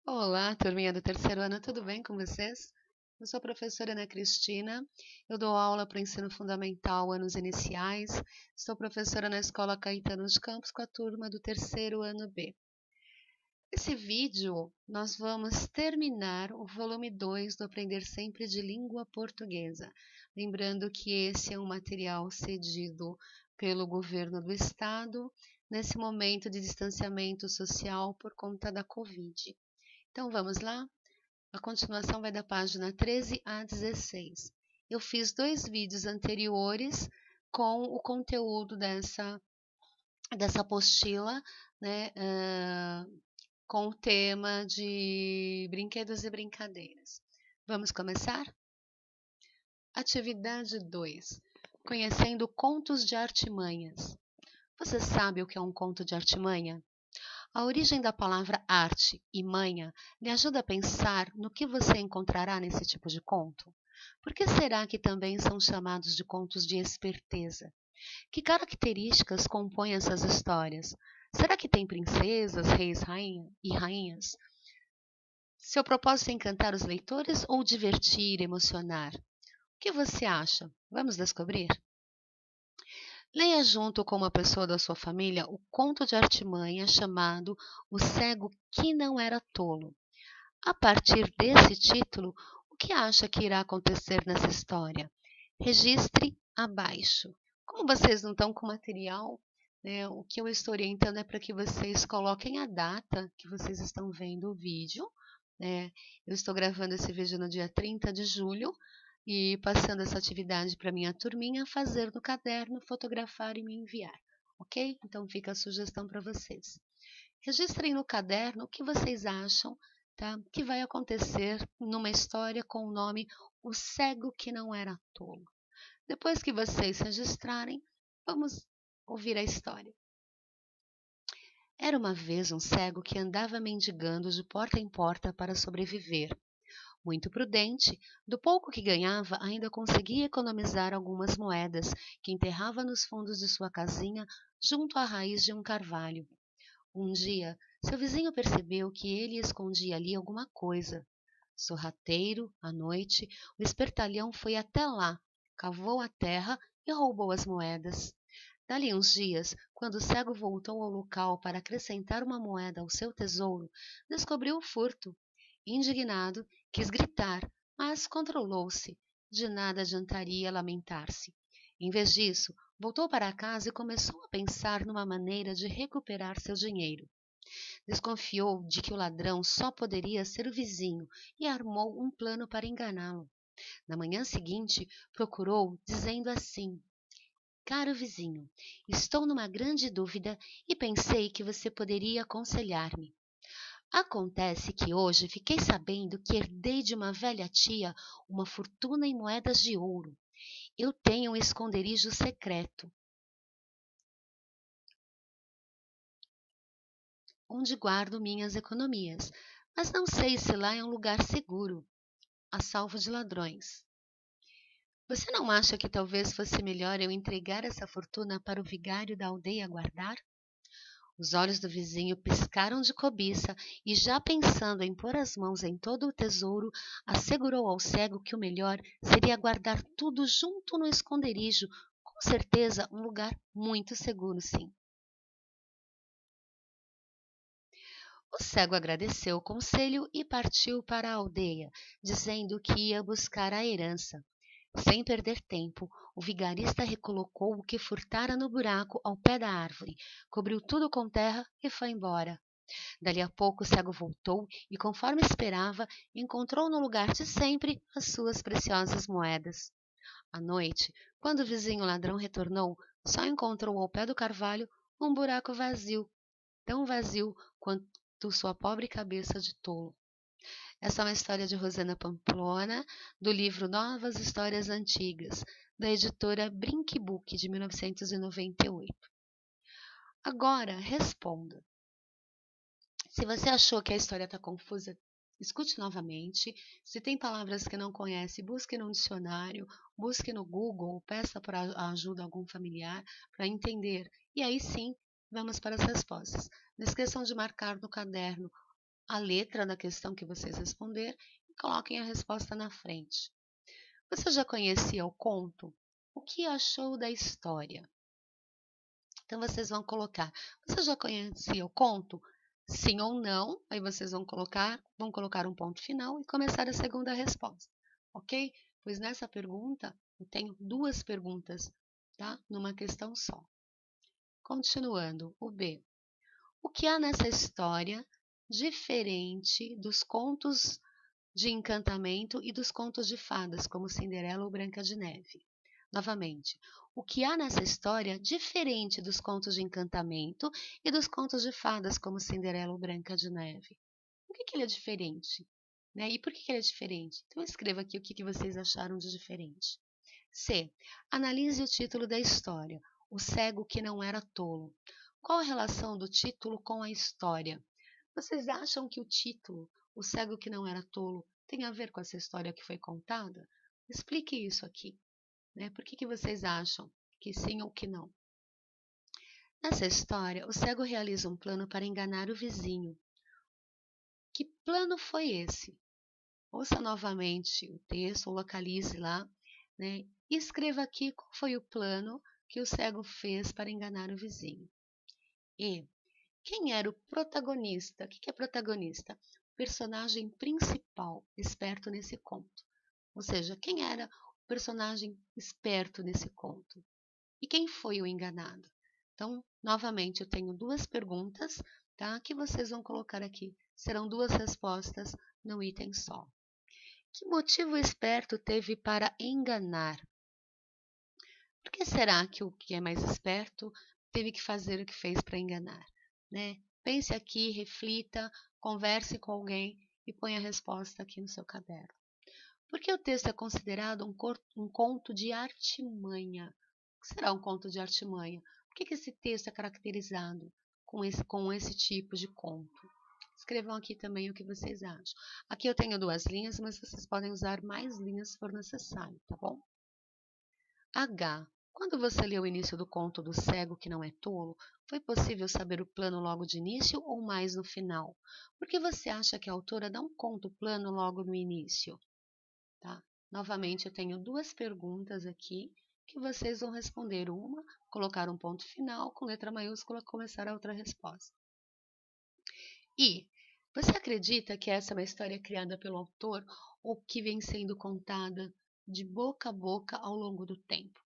Olá, turminha do terceiro ano, tudo bem com vocês? Eu sou a professora Ana Cristina, eu dou aula para o ensino fundamental, anos iniciais, sou professora na Escola Caetano de Campos com a turma do terceiro ano B. Nesse vídeo, nós vamos terminar o volume 2 do Aprender Sempre de Língua Portuguesa. Lembrando que esse é um material cedido pelo governo do estado, nesse momento de distanciamento social por conta da Covid. Então vamos lá? A continuação vai da página 13 a 16. Eu fiz 2 vídeos anteriores com o conteúdo dessa apostila, né, com o tema de brinquedos e brincadeiras. Vamos começar? Atividade 2. Conhecendo contos de artimanhas. Você sabe o que é um conto de artimanha? A origem da palavra arte e manha lhe ajuda a pensar no que você encontrará nesse tipo de conto? Por que será que também são chamados de contos de esperteza? Que características compõem essas histórias? Será que tem princesas, reis e rainhas? Seu propósito é encantar os leitores ou divertir, emocionar? O que você acha? Vamos descobrir? Leia junto com uma pessoa da sua família o conto de artimanha chamado O Cego que Não Era Tolo. A partir desse título, o que acha que irá acontecer nessa história? Registre abaixo. Como vocês não estão com material, né, o que eu estou orientando é para que vocês coloquem a data que vocês estão vendo o vídeo. Né? Eu estou gravando esse vídeo no dia 30 de julho e passando essa atividade para minha turminha fazer no caderno, fotografar e me enviar. Ok? Então fica a sugestão para vocês. Registrem no caderno o que vocês acham, tá? Que vai acontecer numa história com o nome O Cego que Não Era Tolo. Depois que vocês registrarem, vamos ouvir a história. Era uma vez um cego que andava mendigando de porta em porta para sobreviver. Muito prudente, do pouco que ganhava, ainda conseguia economizar algumas moedas que enterrava nos fundos de sua casinha junto à raiz de um carvalho. Um dia, seu vizinho percebeu que ele escondia ali alguma coisa. Sorrateiro, à noite, o espertalhão foi até lá, cavou a terra e roubou as moedas. Dali uns dias, quando o cego voltou ao local para acrescentar uma moeda ao seu tesouro, descobriu o furto. Indignado, quis gritar, mas controlou-se. De nada adiantaria lamentar-se. Em vez disso, voltou para casa e começou a pensar numa maneira de recuperar seu dinheiro. Desconfiou de que o ladrão só poderia ser o vizinho e armou um plano para enganá-lo. Na manhã seguinte, procurou, dizendo assim: Caro vizinho, estou numa grande dúvida e pensei que você poderia aconselhar-me. Acontece que hoje fiquei sabendo que herdei de uma velha tia uma fortuna em moedas de ouro. Eu tenho um esconderijo secreto, onde guardo minhas economias, mas não sei se lá é um lugar seguro, a salvo de ladrões. Você não acha que talvez fosse melhor eu entregar essa fortuna para o vigário da aldeia guardar? Os olhos do vizinho piscaram de cobiça e, já pensando em pôr as mãos em todo o tesouro, assegurou ao cego que o melhor seria guardar tudo junto no esconderijo, com certeza um lugar muito seguro, sim. O cego agradeceu o conselho e partiu para a aldeia, dizendo que ia buscar a herança. Sem perder tempo, o vigarista recolocou o que furtara no buraco ao pé da árvore, cobriu tudo com terra e foi embora. Dali a pouco o cego voltou e, conforme esperava, encontrou no lugar de sempre as suas preciosas moedas. À noite, quando o vizinho ladrão retornou, só encontrou ao pé do carvalho um buraco vazio, tão vazio quanto sua pobre cabeça de tolo. Essa é uma história de Rosana Pamplona, do livro Novas Histórias Antigas, da editora Brink Book, de 1998. Agora, responda. Se você achou que a história está confusa, escute novamente. Se tem palavras que não conhece, busque no dicionário, busque no Google, peça para a ajuda a algum familiar para entender. E aí sim, vamos para as respostas. Não esqueçam de marcar no caderno a letra da questão que vocês responderam e coloquem a resposta na frente. Você já conhecia o conto? O que achou da história? Então, vocês vão colocar, você já conhecia o conto? Sim ou não, aí vocês vão colocar um ponto final e começar a segunda resposta, ok? Pois nessa pergunta, eu tenho duas perguntas, tá? Numa questão só. Continuando, o B. O que há nessa história diferente dos contos de encantamento e dos contos de fadas, como Cinderela ou Branca de Neve? Novamente, o que há nessa história diferente dos contos de encantamento e dos contos de fadas, como Cinderela ou Branca de Neve? Por que ele é diferente? Né? E por que ele é diferente? Então escreva aqui o que vocês acharam de diferente. C. Analise o título da história, O Cego que Não Era Tolo. Qual a relação do título com a história? Vocês acham que o título, O Cego que Não Era Tolo, tem a ver com essa história que foi contada? Explique isso aqui. Né? Por que vocês acham que sim ou que não? Nessa história, o cego realiza um plano para enganar o vizinho. Que plano foi esse? Ouça novamente o texto, ou localize lá, né? E escreva aqui qual foi o plano que o cego fez para enganar o vizinho. E quem era o protagonista? O que é protagonista? O personagem principal, esperto nesse conto. Ou seja, quem era o personagem esperto nesse conto? E quem foi o enganado? Então, novamente, eu tenho duas perguntas, tá? Que vocês vão colocar aqui. Serão duas respostas no item só. Que motivo o esperto teve para enganar? Por que será que o que é mais esperto teve que fazer o que fez para enganar? Né? Pense aqui, reflita, converse com alguém e ponha a resposta aqui no seu caderno. Por que o texto é considerado um conto de artimanha? O que será um conto de artimanha? Por que esse texto é caracterizado com esse tipo de conto? Escrevam aqui também o que vocês acham. Aqui eu tenho duas linhas, mas vocês podem usar mais linhas se for necessário, tá bom? H. Quando você leu o início do conto do cego que não é tolo, foi possível saber o plano logo de início ou mais no final? Por que você acha que a autora não conta o plano logo no início? Tá? Novamente, eu tenho duas perguntas aqui que vocês vão responder. Uma, colocar um ponto final com letra maiúscula, começar a outra resposta. E você acredita que essa é uma história criada pelo autor ou que vem sendo contada de boca a boca ao longo do tempo?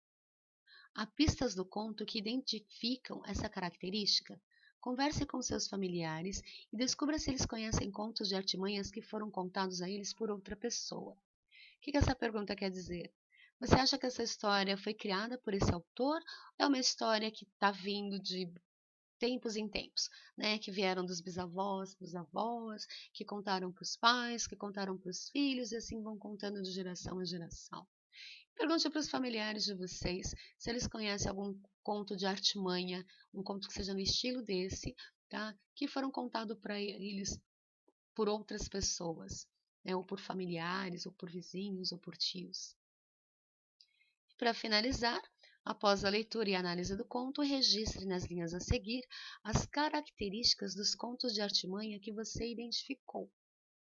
Há pistas do conto que identificam essa característica? Converse com seus familiares e descubra se eles conhecem contos de artimanhas que foram contados a eles por outra pessoa. O que essa pergunta quer dizer? Você acha que essa história foi criada por esse autor ou é uma história que está vindo de tempos em tempos, né? Que vieram dos bisavós para os avós, que contaram para os pais, que contaram para os filhos e assim vão contando de geração em geração. Pergunte para os familiares de vocês se eles conhecem algum conto de artimanha, um conto que seja no estilo desse, tá? Que foram contados para eles por outras pessoas, né? Ou por familiares, ou por vizinhos, ou por tios. Para finalizar, após a leitura e análise do conto, registre nas linhas a seguir as características dos contos de artimanha que você identificou.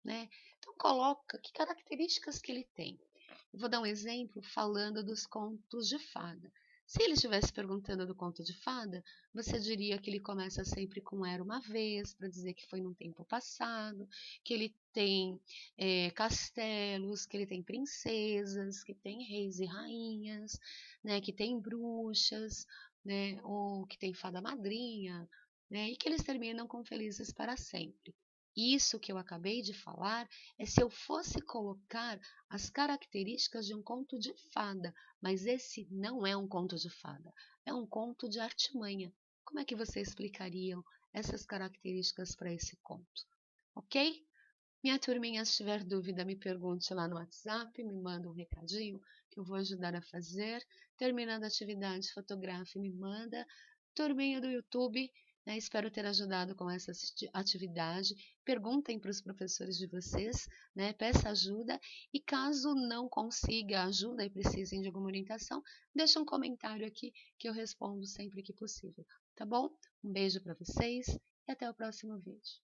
Né? Então, coloca que características que ele tem. Eu vou dar um exemplo falando dos contos de fada. Se ele estivesse perguntando do conto de fada, você diria que ele começa sempre com Era uma Vez, para dizer que foi num tempo passado, que ele tem castelos, que ele tem princesas, que tem reis e rainhas, né, que tem bruxas, né, ou que tem fada madrinha, né, e que eles terminam com felizes para sempre. Isso que eu acabei de falar é se eu fosse colocar as características de um conto de fada, mas esse não é um conto de fada, é um conto de artimanha. Como é que vocês explicariam essas características para esse conto? Ok? Minha turminha, se tiver dúvida, me pergunte lá no WhatsApp, me manda um recadinho que eu vou ajudar a fazer. Terminando a atividade, fotografe e me manda. Turminha do YouTube, né, espero ter ajudado com essa atividade. Perguntem para os professores de vocês, né, peça ajuda. E caso não consiga ajuda e precisem de alguma orientação, deixa um comentário aqui que eu respondo sempre que possível. Tá bom? Um beijo para vocês e até o próximo vídeo.